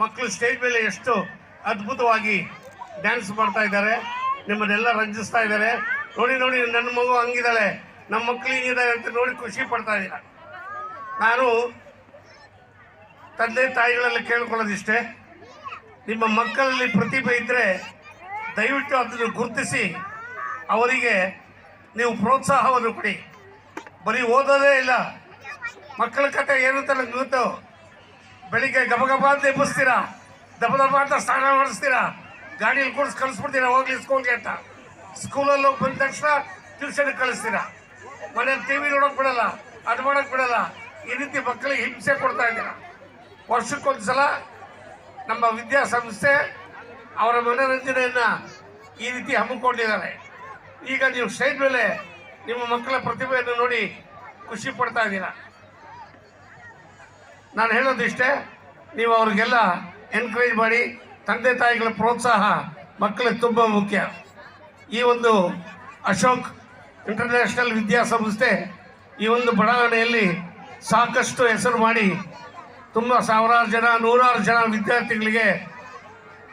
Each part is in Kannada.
ಮಕ್ಕಳು ಸ್ಟೇಜ್ ಮೇಲೆ ಎಷ್ಟು ಅದ್ಭುತವಾಗಿ ಡ್ಯಾನ್ಸ್ ಮಾಡ್ತಾ ಇದ್ದಾರೆ, ನಿಮ್ಮನ್ನೆಲ್ಲ ರಂಜಿಸ್ತಾ ಇದ್ದಾರೆ. ನೋಡಿ ನೋಡಿ ನನ್ನ ಮಗು ಹಂಗಿದ್ದಾಳೆ, ನಮ್ಮ ಮಕ್ಕಳು ಹಿಂಗಿದ್ದಾರೆ ಅಂತ ನೋಡಿ ಖುಷಿ ಪಡ್ತಾ ಇದ್ದೀರ. ನಾನು ತಂದೆ ತಾಯಿಗಳಲ್ಲಿ ಕೇಳ್ಕೊಳ್ಳೋದಿಷ್ಟೇ, ನಿಮ್ಮ ಮಕ್ಕಳಲ್ಲಿ ಪ್ರತಿಭೆ ಇದ್ದರೆ ದಯವಿಟ್ಟು ಅದನ್ನು ಗುರುತಿಸಿ ಅವರಿಗೆ ನೀವು ಪ್ರೋತ್ಸಾಹವನ್ನು ಕೊಡಿ. ಬರೀ ಓದೋದೇ ಇಲ್ಲ, ಮಕ್ಕಳ ಕತೆ ಏನು ಅಂತ ನಂಗೆ ಗೊತ್ತು. ಬೆಳಿಗ್ಗೆ ಗಬಗಬ ಅಂತ ಎಬ್ಬಿಸ್ತೀರಾ, ದಬ ದಬ ಅಂತ ಸ್ನಾನ ಮಾಡಿಸ್ತೀರಾ, ಗಾಡಿಯಲ್ಲಿ ಕೂಡಿಸಿ ಕಳಿಸ್ಬಿಡ್ತೀರಾ ಹೋಗ್ಲಿ ಸ್ಕೂಲ್ಗೆ ಅಂತ. ಸ್ಕೂಲಲ್ಲಿ ಹೋಗಿ ಬಂದ ತಕ್ಷಣ ಟ್ಯೂಷನ್ಗೆ ಕಳಿಸ್ತೀರಾ, ಮನೇಲಿ ಟಿ ವಿ ನೋಡೋಕೆ ಬಿಡಲ್ಲ, ಅದು ಮಾಡೋಕ್ಕೆ ಬಿಡಲ್ಲ. ಈ ರೀತಿ ಮಕ್ಕಳಿಗೆ ಹಿಂಸೆ ಕೊಡ್ತಾ ಇದ್ದೀರಾ. ವರ್ಷಕ್ಕೊಂದ್ಸಲ ನಮ್ಮ ವಿದ್ಯಾಸಂಸ್ಥೆ ಅವರ ಮನೋರಂಜನೆಯನ್ನು ಈ ರೀತಿ ಹಮ್ಮಿಕೊಂಡಿದ್ದಾರೆ. ಈಗ ನೀವು ಸ್ಟೇಜ್ ಮೇಲೆ ನಿಮ್ಮ ಮಕ್ಕಳ ಪ್ರತಿಭೆಯನ್ನು ನೋಡಿ ಖುಷಿ ಪಡ್ತಾ ಇದ್ದೀರಾ. ನಾನು ಹೇಳೋದಿಷ್ಟೇ, ನೀವು ಅವ್ರಿಗೆಲ್ಲ ಎನ್ಕರೇಜ್ ಮಾಡಿ. ತಂದೆ ತಾಯಿಗಳ ಪ್ರೋತ್ಸಾಹ ಮಕ್ಕಳಿಗೆ ತುಂಬ ಮುಖ್ಯ. ಈ ಒಂದು ಅಶೋಕ್ ಇಂಟರ್ನ್ಯಾಷನಲ್ ವಿದ್ಯಾಸಂಸ್ಥೆ ಈ ಒಂದು ಬಡಾವಣೆಯಲ್ಲಿ ಸಾಕಷ್ಟು ಹೆಸರು ಮಾಡಿ ತುಂಬ ಸಾವಿರಾರು ಜನ, ನೂರಾರು ಜನ ವಿದ್ಯಾರ್ಥಿಗಳಿಗೆ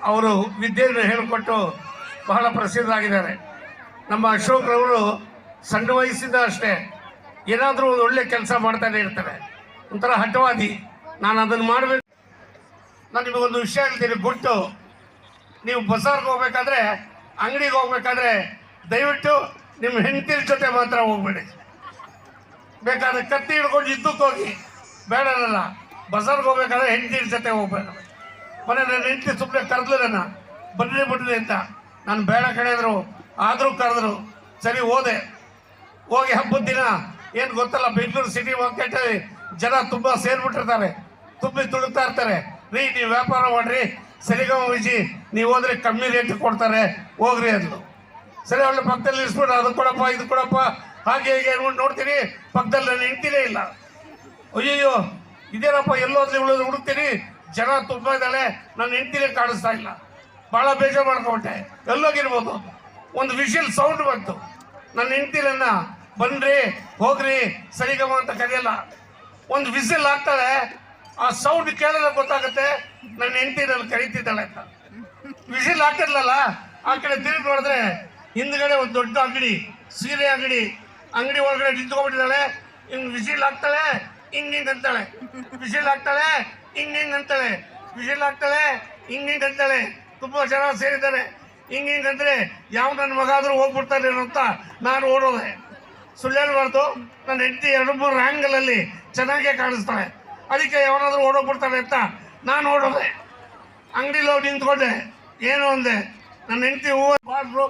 ಅವರು ವಿದ್ಯೆಯನ್ನು ಹೇಳಿಕೊಟ್ಟು ಬಹಳ ಪ್ರಸಿದ್ಧರಾಗಿದ್ದಾರೆ. ನಮ್ಮ ಅಶೋಕ್ರವರು ಸಣ್ಣ ವಯಸ್ಸಿಂದ ಅಷ್ಟೇ ಏನಾದರೂ ಒಂದು ಒಳ್ಳೆ ಕೆಲಸ ಮಾಡ್ತಾನೆ ಇರ್ತಾರೆ. ಒಂಥರ ಹಠವಾದಿ, ನಾನು ಅದನ್ನು ಮಾಡಬೇಕು. ನಾನು ನಿಮಗೊಂದು ವಿಷಯ ಹೇಳ್ತೀನಿ, ಗುಟ್ಟು. ನೀವು ಬಜಾರ್ಗೆ ಹೋಗ್ಬೇಕಾದ್ರೆ, ಅಂಗಡಿಗೆ ಹೋಗ್ಬೇಕಾದ್ರೆ ದಯವಿಟ್ಟು ನಿಮ್ಮ ಹೆಂಡತಿರ ಜೊತೆ ಮಾತ್ರ ಹೋಗ್ಬೇಡಿ. ಬೇಕಾದ್ರೆ ಕತ್ತಿ ಹಿಡ್ಕೊಂಡು ಇದ್ದಕ್ಕೆ ಹೋಗಿ, ಬೇಡನಲ್ಲ. ಬಜಾರ್ಗೆ ಹೋಗ್ಬೇಕಾದ್ರೆ ಹೆಂಡತಿರ ಜೊತೆ ಹೋಗ್ಬೇಕು. ಮನೆ ನನ್ನ ಹೆಂಡತಿ ಸುಮ್ಮನೆ ಕರೆದ್ರು ನನ್ನ ಬನ್ನಿ ಅಂತ, ನಾನು ಬೇಡ ಕಳೆದ್ರು, ಆದರೂ ಕರೆದ್ರು. ಸರಿ ಹೋದೆ. ಹೋಗಿ ಹಬ್ಬದ ದಿನ ಏನು ಗೊತ್ತಲ್ಲ, ಬೆಂಗಳೂರು ಸಿಟಿ ಮಾರ್ಕೆಟಲ್ಲಿ ಜನ ತುಂಬ ಸೇರ್ಬಿಟ್ಟಿರ್ತಾರೆ, ತುಂಬಿ ತುಳುಕ್ತಾ ಇರ್ತಾರೆ. ರೀ ನೀವು ವ್ಯಾಪಾರ ಮಾಡಿರಿ, ಸರಿಗಮ ವಿಜಿ ನೀವು ಹೋದ್ರೆ ಕಮ್ಮಿ ರೇಟ್ ಕೊಡ್ತಾರೆ, ಹೋಗ್ರಿ ಅಂದರು. ಸರಿ ಒಳ್ಳೆ ಪಕ್ಕದಲ್ಲಿ ಇರಿಸ್ಬಿಟ್ಟು ಅದು ಕೊಡಪ್ಪ ಇದು ಕೊಡಪ್ಪ ಹಾಗೆ ಹೀಗೆ ನೋಡ್ತೀನಿ, ಪಕ್ಕದಲ್ಲಿ ನಾನು ಹೆಂಡ್ತಿನೇ ಇಲ್ಲ. ಅಯ್ಯಯ್ಯೋ ಇದೇನಪ್ಪ ಎಲ್ಲೋದ್ಲಿ ಹುಡುಕ್ತೀನಿ, ಜನ ತುಂಬ ಇದ್ದಾಳೆ, ನನ್ನ ಹೆಂಡ್ತಿನೇ ಕಾಣಿಸ್ತಾ ಇಲ್ಲ. ಭಾಳ ಬೇಜಾರು ಮಾಡ್ಕೊಂಡೆ. ಎಲ್ಲೋಗಿರ್ಬೋದು. ಒಂದು ವಿಷಲ್ ಸೌಂಡ್ ಬಂತು. ನನ್ನ ಹೆಂಡ್ತಿರನ್ನ ಬನ್ರಿ ಹೋಗ್ರಿ ಸರಿಗಮ ಅಂತ ಕರೆಯಲ್ಲ, ಒಂದು ವಿಸಿಲ್ ಆಗ್ತಾಳೆ. ಆ ಸೌಂಡ್ ಕೇಳಿದ್ರೆ ಗೊತ್ತಾಗುತ್ತೆ ನನ್ನ ಹೆಂಡತಿ ನನ್ನ ಕರೀತಿದ್ದಾಳೆ ಅಂತ. ವಿಸಿಲ್ ಹಾಕಿರ್ಲಲ್ಲ, ಆ ಕಡೆ ತಿರುಗಿ ನೋಡಿದ್ರೆ ಹಿಂದ್ಗಡೆ ಒಂದು ದೊಡ್ಡ ಅಂಗಡಿ, ಸೀರೆ ಅಂಗಡಿ ಒಳಗಡೆ ನಿಂತ್ಕೊಂಡ್ಬಿಟ್ಟಿದ್ದಾಳೆ. ಹಿಂಗೆ ವಿಸಿಲ್ ಹಾಕ್ತಾಳೆ, ಹಿಂಗೆ ಅಂತಾಳೆ, ವಿಸಿಲ್ ಹಾಕ್ತಾಳೆ, ಹಿಂಗೆ ಅಂತಾಳೆ, ವಿಸಿಲ್ ಹಾಕ್ತಾಳೆ, ಹಿಂಗೆ ಅಂತಾಳೆ. ತುಂಬ ಜನ ಸೇರಿದ್ದಾರೆ. ಹಿಂಗೆ ಅಂದರೆ ಯಾವ ನನ್ನ ಮಗ ಆದರೂ ಹೋಗ್ಬಿಡ್ತಾರೆ ಅಂತ ನಾನು ಓಡೋದೆ. ಸುಳ್ಳು ಹೇಳ್ಬಾರ್ದು, ನನ್ನ ಹೆಂಡತಿ 2-3 ಆ್ಯಂಗಲಲ್ಲಿ ಚೆನ್ನಾಗೇ ಕಾಣಿಸ್ತಾಳೆ. ಅದಕ್ಕೆ ಯಾವನಾದರೂ ಓಡೋಗ್ಬಿಡ್ತಾನೆ ಅಂತ ನಾನು ಓಡೋದೆ. ಅಂಗಡಿಲಿ ಹೋಗಿ ನಿಂತ್ಕೊಂಡೆ. ಏನು ಅಂದೆ, ನನ್ನ ಹೆಂಡತಿ ಹೂವು ಬಾರ್ರು